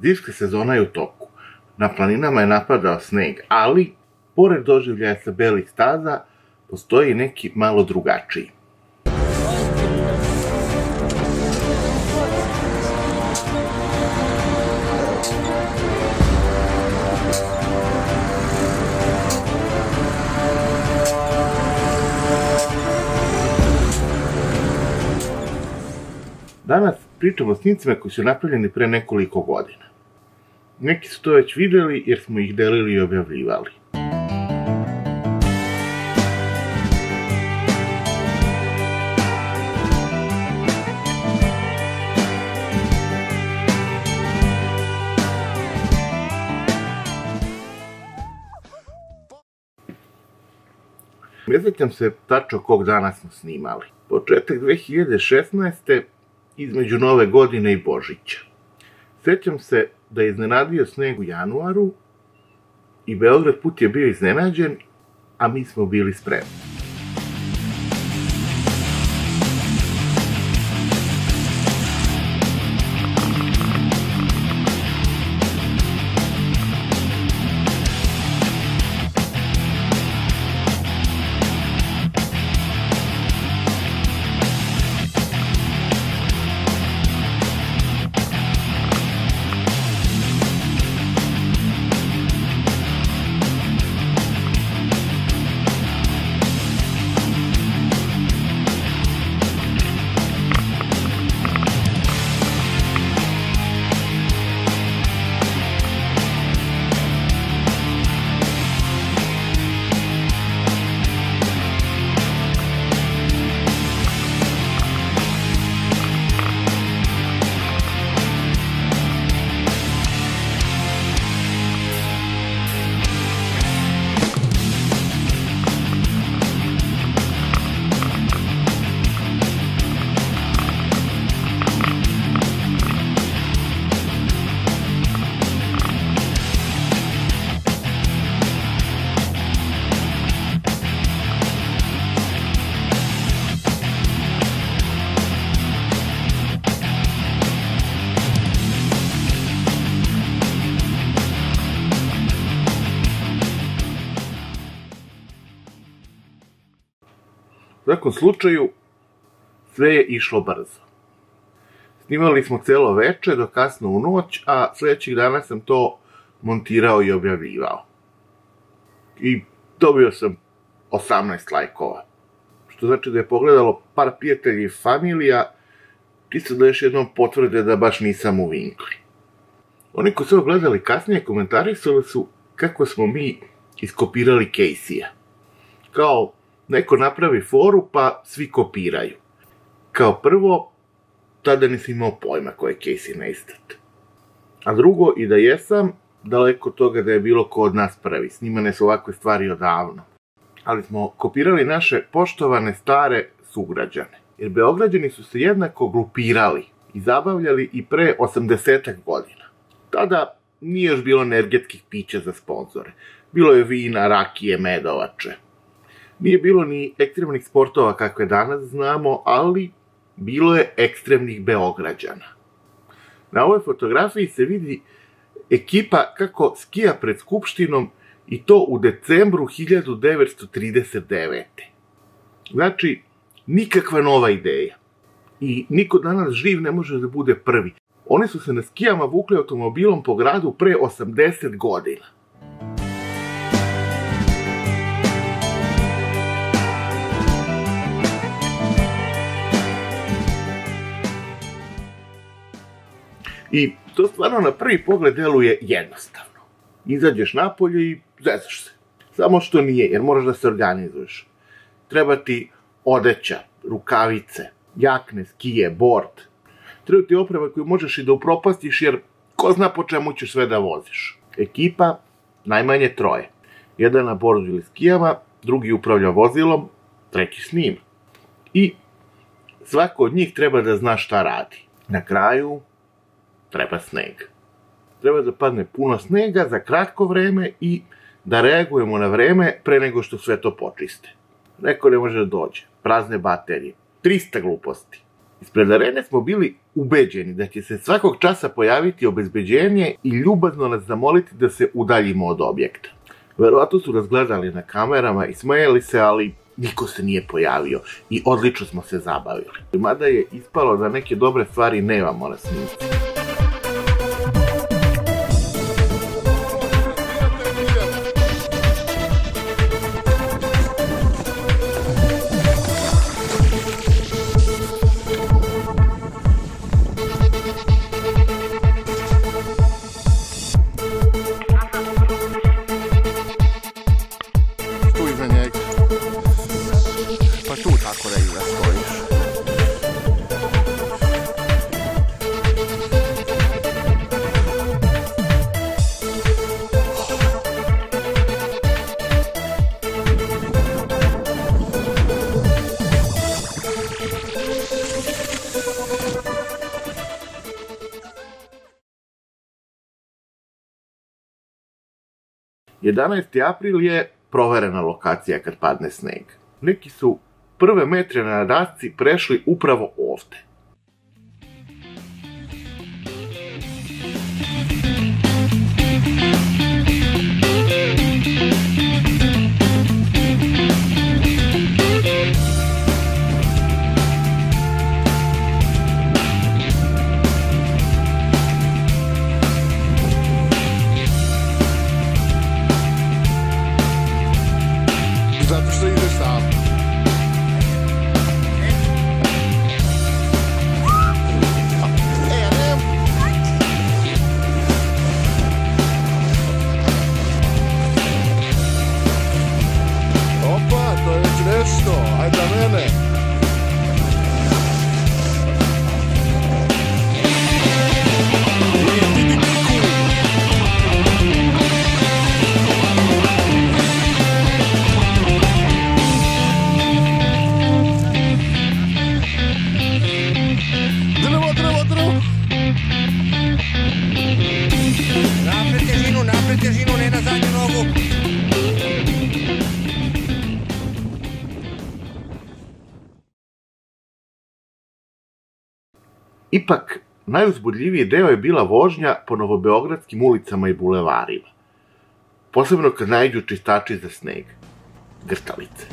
Zimska sezona je u toku. Na planinama je napadao sneg, ali, pored doživljaja sa belih staza, postoji neki malo drugačiji. Danas pričamo o snimcima koji su napravljeni pre nekoliko godina. Neki su to već videli jer smo ih delili i objavljivali. Ne sjećam se tačno kog dana smo snimali. Početak 2016. između Nove godine i Božića. Sjećam se da je iznenadio sneg u januaru i Beograd put je bio iznenađen, a mi smo bili spremni. U svakom slučaju, sve je išlo brzo. Snimali smo celo veče do kasno u noć, a sljedećih dana sam to montirao i objavljivao. I dobio sam 18 lajkova. Što znači da je pogledalo par prijatelji i familija, čisto da još jednom potvrde da baš nisam u vinkli. Oni koji su gledali kasnije komentarisali su kako smo mi iskopirali Casey-a. Kao neko napravi foru, pa svi kopiraju. Kao prvo, tada nisam imao pojma ko je Casey Neistat. A drugo, i da jesam, daleko od toga da je bilo ko od nas prvi. Snimane su ovakve stvari odavno. Ali smo kopirali naše poštovane stare sugrađane. Jer Beograđani su se jednako glupirali i zabavljali i pre 80-ak godina. Tada nije još bilo energetskih pića za sponzore. Bilo je vina, rakije, medovače. Nije bilo ni ekstremnih sportova kakve danas znamo, ali bilo je ekstremnih Beograđana. Na ovoj fotografiji se vidi ekipa kako skija pred Skupštinom i to u decembru 1939. Znači, nikakva nova ideja. I niko danas živ ne može da bude prvi. Oni su se na skijama vukli automobilom po gradu pre 80 godina. I to stvarno na prvi pogled deluje jednostavno. Izađeš napolje i zezaš se. Samo što nije, jer moraš da se organizuješ. Treba ti odeća, rukavice, jakne, skije, bord. Treba ti oprema koju možeš i da upropastiš, jer ko zna po čemu ćeš sve da voziš. Ekipa, najmanje 3. Jedan na bordu ili skijama, drugi upravlja vozilom, treći snima. I svako od njih treba da zna šta radi. Na kraju treba sneg. Treba da padne puno snega za kratko vreme i da reagujemo na vreme pre nego što sve to počiste. Neko ne može da dođe. Prazne baterije. 300 gluposti. Ispred arene smo bili ubeđeni da će se svakog časa pojaviti obezbeđenje i ljubazno nas zamoliti da se udaljimo od objekta. Verovatno su nas gledali na kamerama i smejali se, ali niko se nije pojavio i odlično smo se zabavili. Mada je ispalo da neke dobre stvari nemamo na snimci. Jedanaesti april je proverena lokacija kad padne sneg. Neki su prve metre na dasci prešli upravo ovde. Zato što ideš sam. Ja nemam. Opa, to je već nešto. Ajde na mene. Napred težinu, ne na zadnju nogu. Ipak, najuzbudljiviji deo je bila vožnja po novobeogradskim ulicama i bulevarima. Posebno kad naiđu čistači za sneg. Grtalice.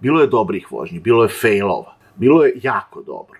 Bilo je dobrih vožnji, bilo je failova, bilo je jako dobro.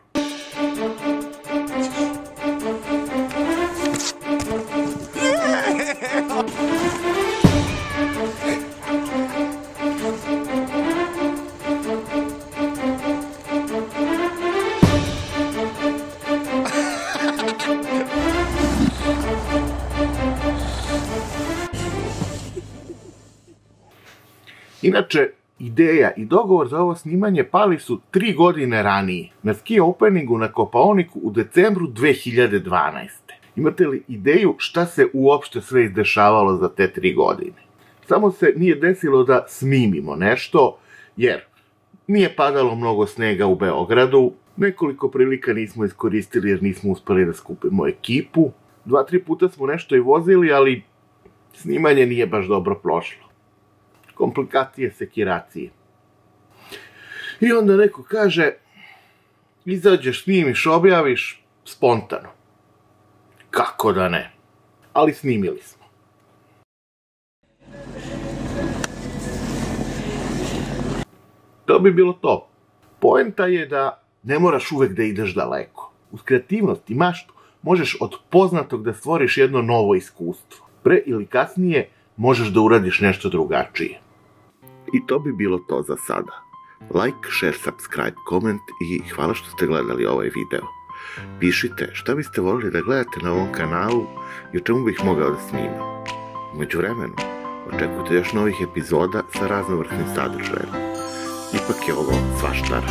Inače, ideja i dogovor za ovo snimanje pali su 3 godine ranije, na ski openingu na Kopaoniku u decembru 2012. Imate li ideju šta se uopšte sve izdešavalo za te 3 godine? Samo se nije desilo da snimimo nešto, jer nije padalo mnogo snega u Beogradu, nekoliko prilika nismo iskoristili jer nismo uspeli da skupimo ekipu, 2-3 puta smo nešto i vozili, ali snimanje nije baš dobro prošlo. Komplikacije, sekiracije. I onda neko kaže, izađeš, snimiš, objaviš, spontano. Kako da ne? Ali snimili smo. To bi bilo to. Poenta je da ne moraš uvek da ideš daleko. Uz kreativnost i maštu možeš od poznatog da stvoriš jedno novo iskustvo. Pre ili kasnije možeš da uradiš nešto drugačije. I to bi bilo to za sada. Like, share, subscribe, koment i hvala što ste gledali ovaj video. Pišite šta biste voljeli da gledate na ovom kanalu i o čemu bih mogao da snimam. U međuvremenu, očekujte još novih epizoda sa raznovrsnim sadržajem. Ipak je ovo svaštar.